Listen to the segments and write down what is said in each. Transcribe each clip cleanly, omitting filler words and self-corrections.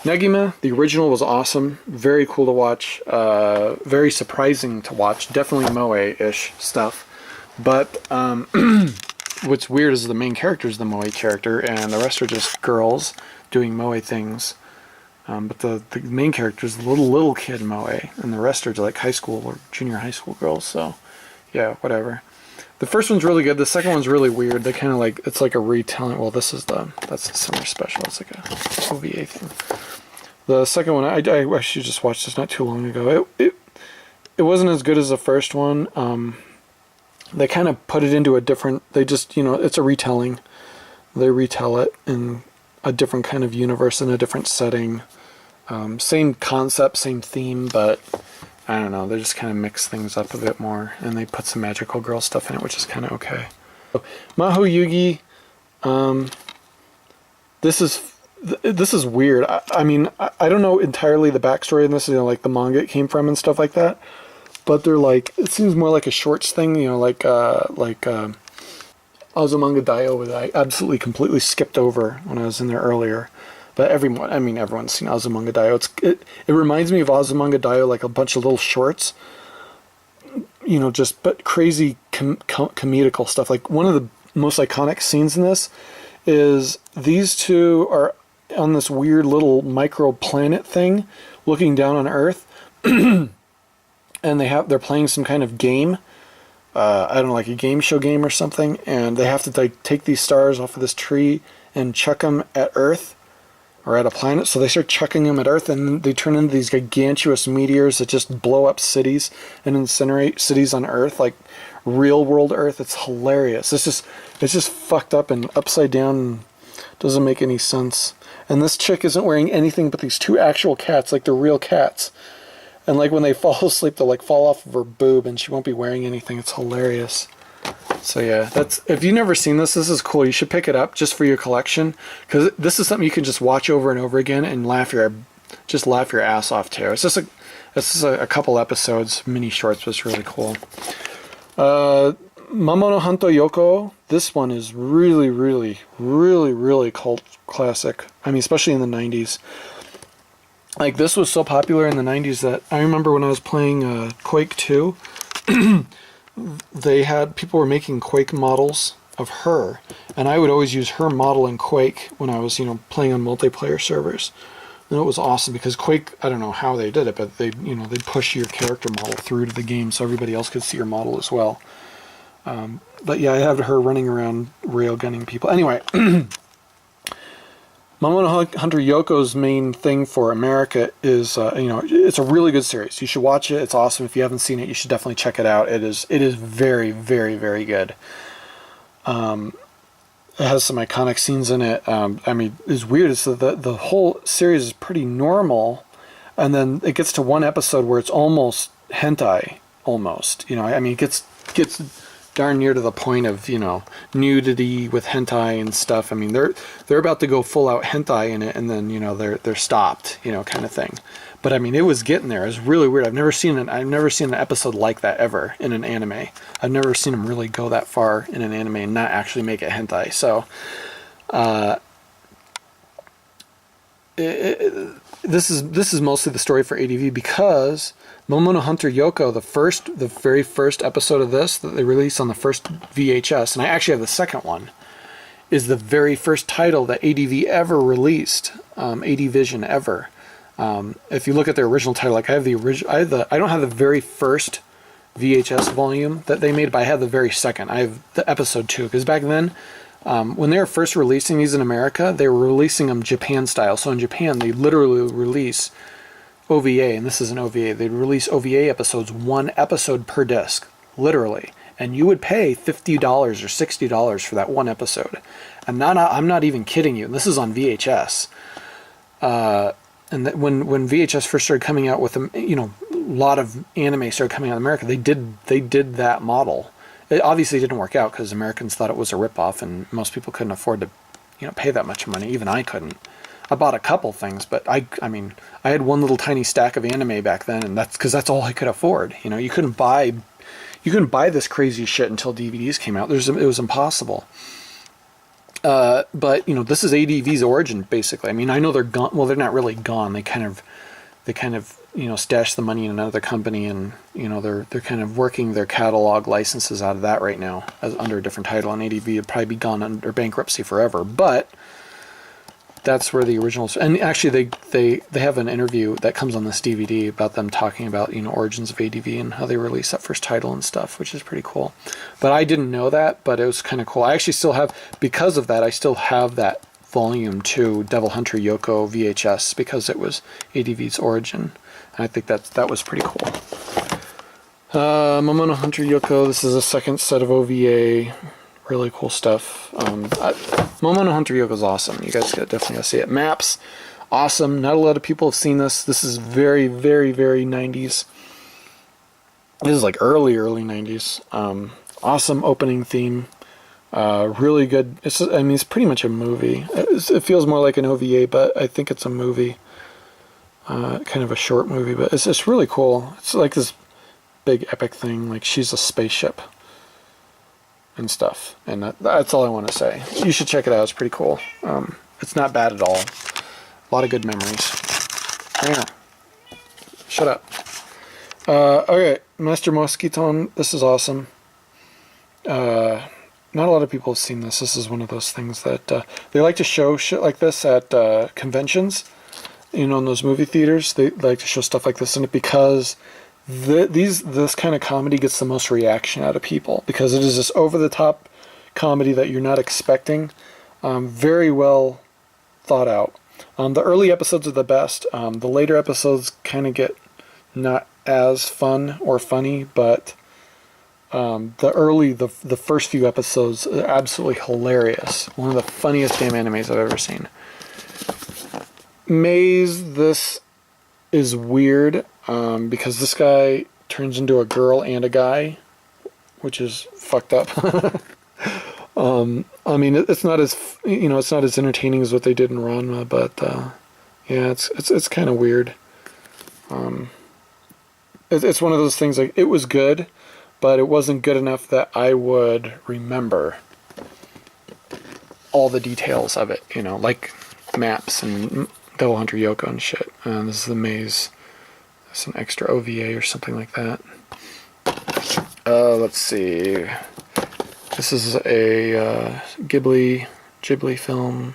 Negema, the original, was awesome. Very cool to watch. Very surprising to watch. Definitely moe-ish stuff. But what's weird is the main character is the moe character, and the rest are just girls doing moe things. But the main character is the little kid moe, and the rest are like high school or junior high school girls. So, yeah, whatever. The first one's really good. The second one's really weird. They kind of like, it's like a retelling. Well, that's the summer special. It's like a OVA thing. The second one, I actually just watched this not too long ago. It wasn't as good as the first one. They kind of put it into a different, they just, it's a retelling. They retell it in a different kind of universe, in a different setting. Same concept, same theme, but I don't know, they just kind of mix things up a bit more, and they put some magical girl stuff in it, which is kind of okay. Maho Yugi, this is weird. I mean, I don't know entirely the backstory in this, like the manga it came from and stuff like that, but they're like, it seems more like a shorts thing, like Azumanga Daioh that I absolutely completely skipped over when I was in there earlier. But everyone's seen Azumanga Daioh. It reminds me of Azumanga Daioh, like a bunch of little shorts, but crazy comedical stuff. Like one of the most iconic scenes in this is these two are on this weird little micro planet thing, looking down on Earth, and they're playing some kind of game. I don't know, like a game show game or something, and they have to take these stars off of this tree and chuck them at Earth. Or at a planet, so they start chucking them at Earth, and they turn into these gigantuous meteors that just blow up cities and incinerate cities on Earth, like real world Earth. It's hilarious. It's just fucked up and upside down, and doesn't make any sense. And this chick isn't wearing anything but these two actual cats, like they're real cats. And like when they fall asleep, they'll like fall off of her boob, and she won't be wearing anything. It's hilarious. So yeah, if you've never seen this is cool. You should pick it up just for your collection, because this is something you can just watch over and over again and laugh your ass off too. It's just a couple episodes, mini shorts, but it's really cool. Momono Hanto Yoko. This one is really, really, really, really cult classic. I mean, especially in the 90s. Like, this was so popular in the 90s that I remember when I was playing Quake 2. People were making Quake models of her, and I would always use her model in Quake when I was, playing on multiplayer servers. And it was awesome because Quake, I don't know how they did it, but they'd push your character model through to the game so everybody else could see your model as well. But yeah, I have her running around railgunning people. Anyway, Momono Hunter Yoko's main thing for America is, it's a really good series. You should watch it. It's awesome. If you haven't seen it, you should definitely check it out. It is very, very, very good. It has some iconic scenes in it. It's weird. It's the whole series is pretty normal, and then it gets to one episode where it's almost hentai, almost. It gets darn near to the point of, nudity with hentai and stuff. I mean, they're about to go full out hentai in it, and then, they're stopped, kind of thing. But I mean, it was getting there. It was really weird. I've never seen an episode like that ever in an anime. I've never seen them really go that far in an anime and not actually make it hentai. So, this is mostly the story for ADV because Momono Hunter Yoko, the very first episode of this that they released on the first VHS, and I actually have the second one, is the very first title that ADV ever released, AD Vision ever. If you look at their original title, like I don't have the very first VHS volume that they made, but I have the very second. I have the episode 2, because back then, when they were first releasing these in America, they were releasing them Japan style. So in Japan, they literally release OVA, and this is an OVA. They'd release OVA episodes, one episode per disc, literally. And you would pay $50 or $60 for that one episode. And I'm not even kidding you. This is on VHS. And when VHS first started coming out with a lot of anime started coming out in America, they did that model. It obviously didn't work out because Americans thought it was a ripoff, and most people couldn't afford to pay that much money. Even I couldn't. I bought a couple things, but I had one little tiny stack of anime back then, and that's because that's all I could afford. You couldn't buy this crazy shit until DVDs came out. It was impossible. But this is ADV's origin basically. I mean, I know they're gone. Well, they're not really gone. They kind of stash the money in another company, and they're kind of working their catalog licenses out of that right now as under a different title. And ADV would probably be gone under bankruptcy forever. But that's where the originals. And actually, they have an interview that comes on this DVD about them talking about origins of ADV and how they released that first title and stuff, which is pretty cool. But I didn't know that, but it was kind of cool. I actually still have, because of that, I still have that Volume 2 Devil Hunter Yoko VHS because it was ADV's origin. And I think that was pretty cool. Momono Hunter Yoko. This is a second set of OVA. Really cool stuff. Momono Hunter Yoko is awesome. You guys definitely gotta see it. Maps, awesome. Not a lot of people have seen this. This is very, very, very 90s. This is like early 90s. Awesome opening theme. Really good. It's pretty much a movie. It feels more like an OVA, but I think it's a movie. Kind of a short movie, but it's just really cool. It's like this big epic thing. Like she's a spaceship and stuff. And that's all I want to say. You should check it out. It's pretty cool. It's not bad at all. A lot of good memories. Yeah. Shut up. Okay, Master Mosquiton. This is awesome. Not a lot of people have seen this. This is one of those things that they like to show shit like this at conventions. In those movie theaters, they like to show stuff like this in it because this kind of comedy gets the most reaction out of people because it is this over-the-top comedy that you're not expecting. Very well thought out. The early episodes are the best. The later episodes kind of get not as fun or funny, but the first few episodes are absolutely hilarious. One of the funniest damn animes I've ever seen. Maze, this is weird because this guy turns into a girl and a guy, which is fucked up. I mean, it's not as it's not as entertaining as what they did in Ranma, but yeah, it's kind of weird. It's one of those things like it was good, but it wasn't good enough that I would remember all the details of it. Like maps and Devil Hunter Yoko and shit. This is the Maze. That's an extra OVA or something like that. Let's see. This is a Ghibli film.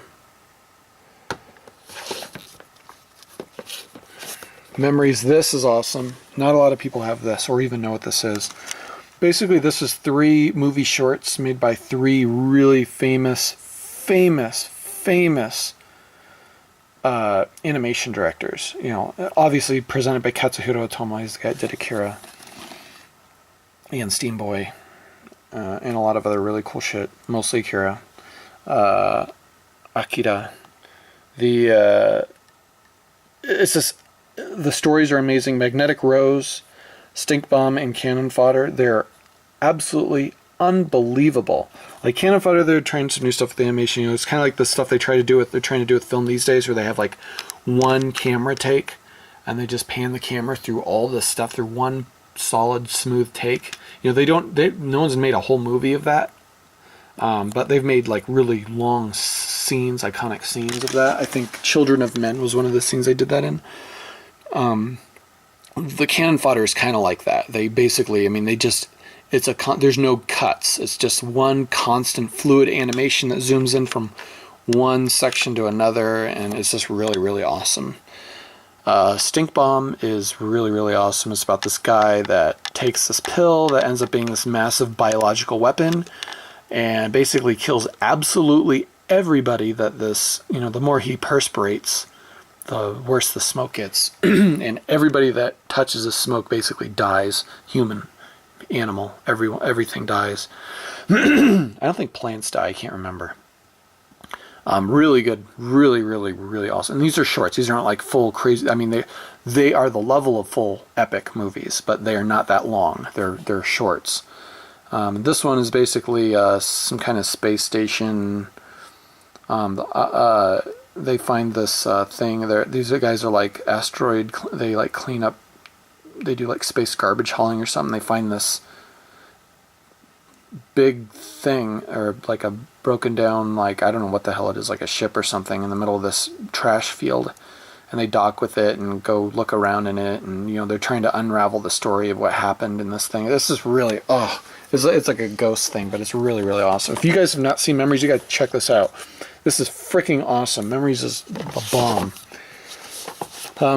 Memories. This is awesome. Not a lot of people have this or even know what this is. Basically, this is 3 movie shorts made by 3 really famous animation directors. Obviously presented by Katsuhiro Otomo. He's the guy that did Akira and Steam Boy and a lot of other really cool shit. Mostly Akira. Akira. It's just the stories are amazing. Magnetic Rose, Stink Bomb, and Cannon Fodder. They're absolutely unbelievable. Like Cannon Fodder, they're trying some new stuff with the animation. It's kind of like the stuff they're trying to do with film these days, where they have like one camera take, and they just pan the camera through all this stuff through one solid, smooth take. No one's made a whole movie of that, but they've made like really long scenes, iconic scenes of that. I think Children of Men was one of the scenes they did that in. The Cannon Fodder is kind of like that. They basically, there's no cuts. It's just one constant fluid animation that zooms in from one section to another, and it's just really, really awesome. Stink Bomb is really, really awesome. It's about this guy that takes this pill that ends up being this massive biological weapon and basically kills absolutely everybody that the more he perspirates, the worse the smoke gets. And everybody that touches the smoke basically dies. Human, animal, everything dies. I don't think plants die. I can't remember. Really good. Really, really, really awesome. And these are shorts. These aren't like full crazy. I mean, they are the level of full epic movies, but they are not that long. They're shorts. This one is basically some kind of space station. They find this thing. These guys are like asteroid. They like clean up. They do like space garbage hauling or something. They find this big thing, or like a broken down, like, I don't know what the hell it is, like a ship or something in the middle of this trash field, and they dock with it and go look around in it, and they're trying to unravel the story of what happened in this thing. This is really, it's like a ghost thing, but it's really, really awesome. If you guys have not seen Memories, you gotta check this out. This is freaking awesome. Memories is a bomb.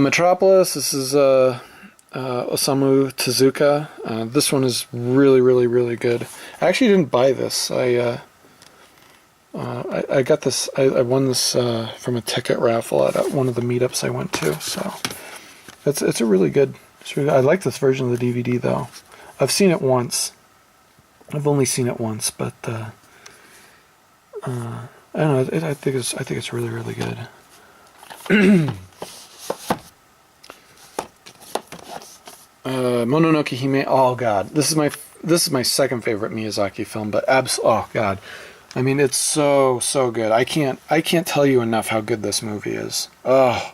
Metropolis, this is Osamu Tezuka. This one is really, really, really good. I actually didn't buy this. I got this. I won this from a ticket raffle at one of the meetups I went to. So it's a really good. I like this version of the DVD though. I've seen it once. I've only seen it once, but I don't know. I think it's really, really good. Mononoke Hime. Oh god, this is my second favorite Miyazaki film, but oh god, I mean, it's so good. I can't tell you enough how good this movie is. Oh,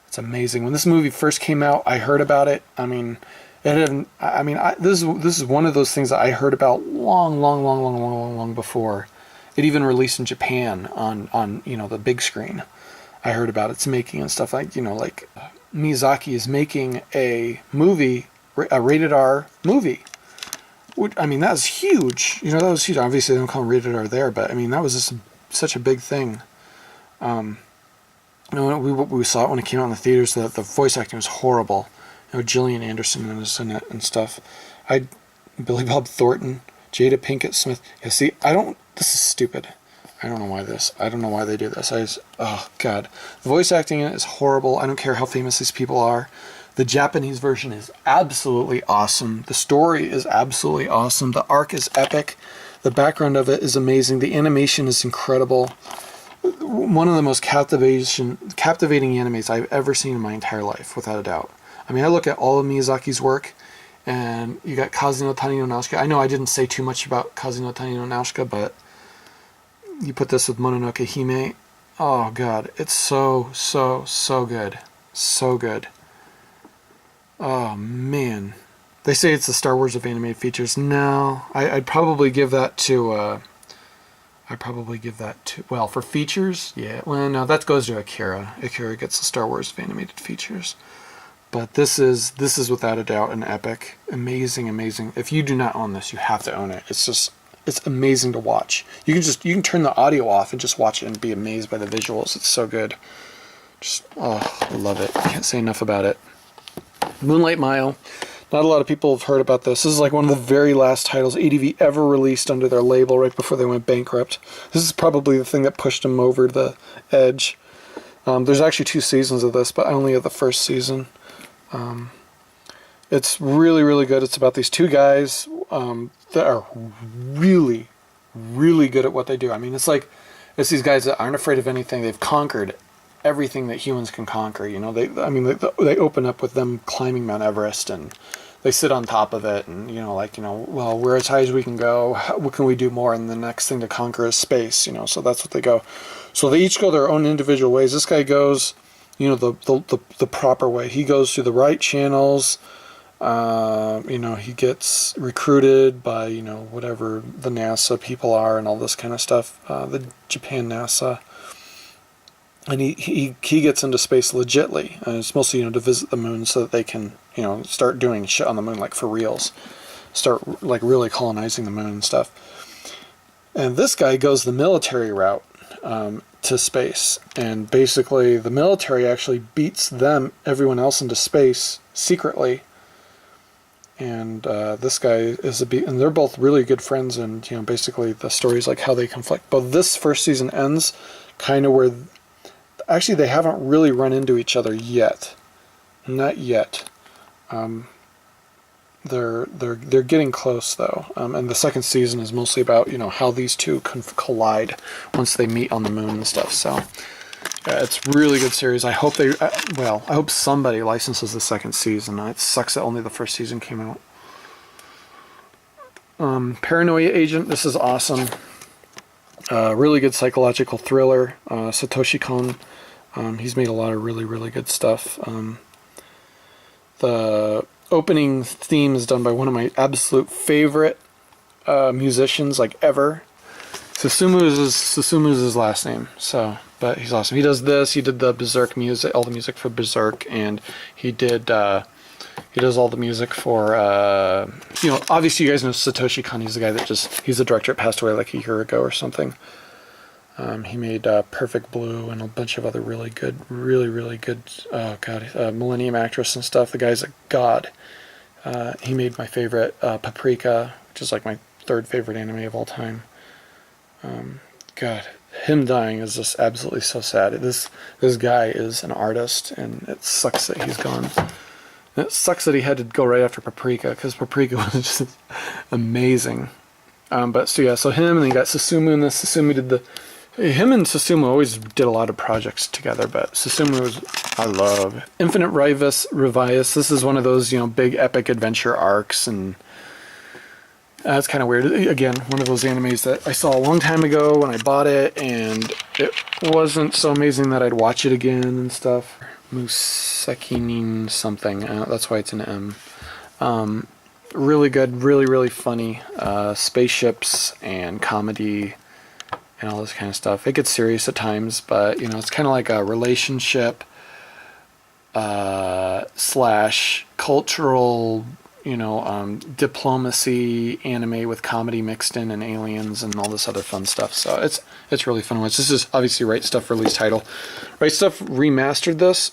it's amazing. When this movie first came out, I heard about it. I mean, this is one of those things that I heard about long before it even released in Japan on the big screen. I heard about its making and stuff, like Miyazaki is making a movie, a rated R movie. I mean, that was huge. That was huge. Obviously, they don't call it rated R there, but I mean, that was just such a big thing. We saw it when it came out in the theaters. The voice acting was horrible. Gillian Anderson was in it and stuff. Billy Bob Thornton, Jada Pinkett Smith. Yeah, see, this is stupid. I don't know why they do this. Oh god, the voice acting in it is horrible. I don't care how famous these people are. The Japanese version is absolutely awesome. The story is absolutely awesome. The arc is epic. The background of it is amazing. The animation is incredible. One of the most captivating animes I've ever seen in my entire life, without a doubt. I mean, I look at all of Miyazaki's work, and you got Kaze no Tani no Nausicaa. I know I didn't say too much about Kaze no Tani no Nausicaa, but you put this with Mononoke Hime. Oh god, it's so good. So good. Oh man. They say it's the Star Wars of animated features. No, I'd probably give that to well, for features, yeah. Well, no, that goes to Akira. Akira gets the Star Wars of animated features. But this is without a doubt an epic, amazing. If you do not own this, you have to own it. It's amazing to watch. You can turn the audio off and just watch it and be amazed by the visuals. It's so good. I love it. Can't say enough about it. Moonlight Mile. Not a lot of people have heard about this. This is like one of the very last titles ADV ever released under their label right before they went bankrupt. This is probably the thing that pushed them over the edge. There's actually 2 seasons of this, but I only have the first season. It's really, really good. It's about these 2 guys that are really, really good at what they do. I mean, it's these guys that aren't afraid of anything. They've conquered everything that humans can conquer. They open up with them climbing Mount Everest, and they sit on top of it, and well, we're as high as we can go. What can we do more? And the next thing to conquer is space. So that's what they go. So they each go their own individual ways. This guy goes, the proper way. He goes through the right channels. He gets recruited by, whatever the NASA people are and all this kind of stuff, the Japan NASA. And he gets into space legitly. And it's mostly, to visit the moon so that they can, start doing shit on the moon, like for reals. Start, like, really colonizing the moon and stuff. And this guy goes the military route to space. And basically, the military actually beats everyone else into space secretly. And this guy is and they're both really good friends, and basically the story's like how they conflict. But this first season ends kind of where, actually, they haven't really run into each other yet, not yet. They're getting close though, and the second season is mostly about how these two collide once they meet on the moon and stuff. So. It's a really good series. I hope I hope somebody licenses the second season. It sucks that only the first season came out. Paranoia Agent. This is awesome. Really good psychological thriller. Satoshi Kon. He's made a lot of really, really good stuff. The opening theme is done by one of my absolute favorite musicians like ever. Susumu's his last name. So, but he's awesome. He does this. He did the Berserk music, all the music for Berserk, and he does all the music for obviously you guys know Satoshi Kon. He's the guy he's the director that passed away like a year ago or something. He made Perfect Blue and a bunch of other really good, Millennium Actress and stuff. The guy's a god. He made my favorite Paprika, which is like my third favorite anime of all time. God, him dying is just absolutely so sad. This guy is an artist, and it sucks that he's gone. And it sucks that he had to go right after Paprika, because Paprika was just amazing. So him, and then you got Susumu, and him and Susumu always did a lot of projects together, but Susumu I love. Infinite Revius, this is one of those, big epic adventure arcs, and that's kind of weird. Again, one of those animes that I saw a long time ago when I bought it, and it wasn't so amazing that I'd watch it again and stuff. Musekinin something, that's why it's an M. Really good, really funny. Spaceships and comedy and all this kind of stuff. It gets serious at times, but it's kind of like a relationship slash cultural, diplomacy anime with comedy mixed in and aliens and all this other fun stuff. So it's really fun to watch. This is obviously Right Stuff release title. Right Stuff remastered this.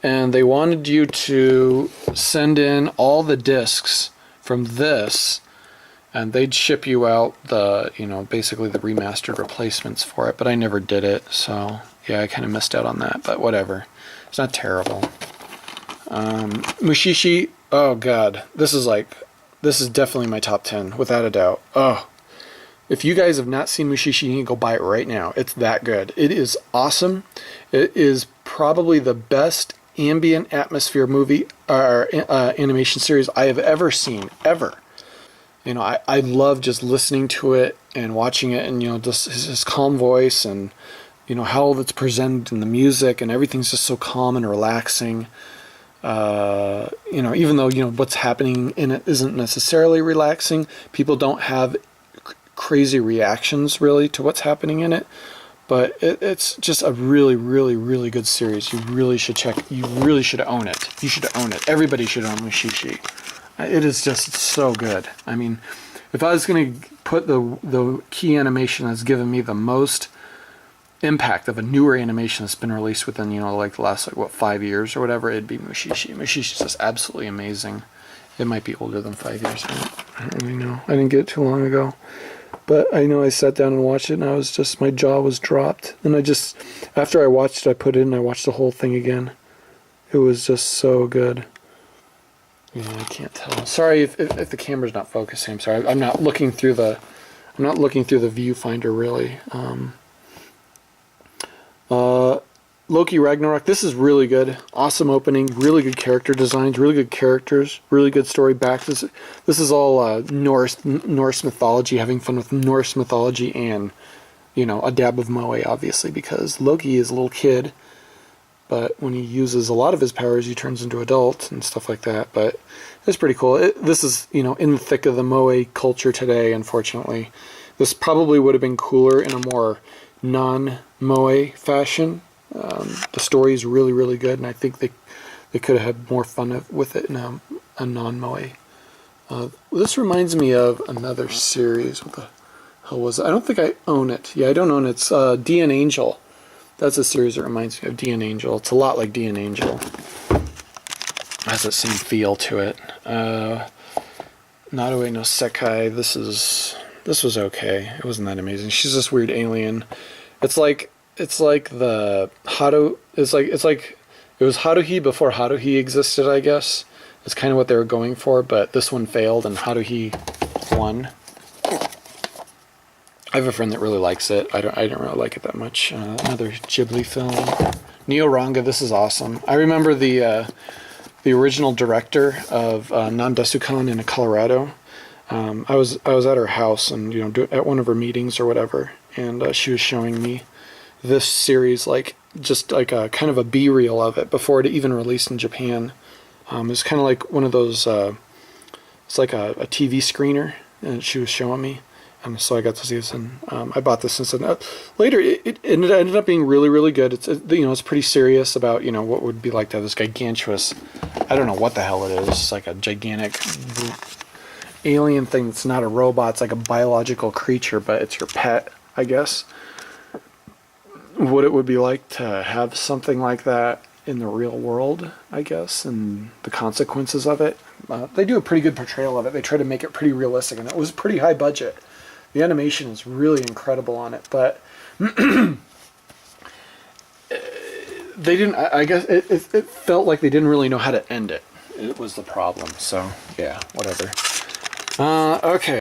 And they wanted you to send in all the discs from this, and they'd ship you out the, basically the remastered replacements for it, but I never did it, so yeah, I kind of missed out on that, but whatever. It's not terrible. Mushishi, oh god, this is definitely my top 10, without a doubt. Oh, if you guys have not seen Mushishi, you need to go buy it right now. It's that good. It is awesome. It is probably the best ambient atmosphere movie or animation series I have ever seen, ever. I love just listening to it and watching it, and just his calm voice, and how it's presented in the music, and everything's just so calm and relaxing. Even though what's happening in it isn't necessarily relaxing, people don't have crazy reactions really to what's happening in it. But it's just a really good series. You really should own it. You should own it. Everybody should own Mushishi. It is just so good. I mean, if I was going to put the key animation that's given me the most impact of a newer animation that's been released within, like the last, 5 years or whatever, it'd be Mushishi. Mushishi's just absolutely amazing. It might be older than 5 years. I don't really know. I didn't get it too long ago. But I know I sat down and watched it, and my jaw was dropped. And after I watched it, I put it in and I watched the whole thing again. It was just so good. Yeah, I can't tell. Sorry if the camera's not focusing. I'm sorry. I'm not looking through the viewfinder really. Loki Ragnarok. This is really good. Awesome opening. Really good character designs. Really good characters. Really good story back. This is all Norse mythology. Having fun with Norse mythology and a dab of moe, obviously, because Loki is a little kid, but when he uses a lot of his powers, he turns into adult and stuff like that. But it's pretty cool. This is in the thick of the moe culture today. Unfortunately, this probably would have been cooler in a more non-moe fashion. The story is really good, and I think they could have had more fun with it in a non-moe. This reminds me of another series. What the hell was it? I don't think I own it. Yeah, I don't own it. It's D&' Angel. That's a series that reminds me of D&' Angel. It's a lot like D&' Angel. It has that same feel to it. Naruto no Sekai. This was okay. It wasn't that amazing. She's this weird alien. It's like the Haru. It was Haruhi before Haruhi existed, I guess. It's kind of what they were going for, but this one failed and Haruhi won. I have a friend that really likes it. I don't really like it that much. Another Ghibli film. Neo Ranga. This is awesome. I remember the original director of Nandesukan in Colorado. I was at her house and at one of her meetings or whatever, and she was showing me this series, just like a kind of a B-reel of it before it even released in Japan. It's kind of like one of those It's like a TV screener, and she was showing me. So I got to see this, and I bought this. And later, it ended up being really, really good. It's pretty serious about what it would be like to have this gigantuous, I don't know what the hell it is. It's like a gigantic alien thing that's not a robot. It's like a biological creature, but it's your pet, I guess. What it would be like to have something like that in the real world, I guess, and the consequences of it. They do a pretty good portrayal of it. They try to make it pretty realistic, and it was pretty high budget. The animation is really incredible on it, but they didn't. I guess it felt like they didn't really know how to end it. It was the problem. So yeah, whatever. Okay.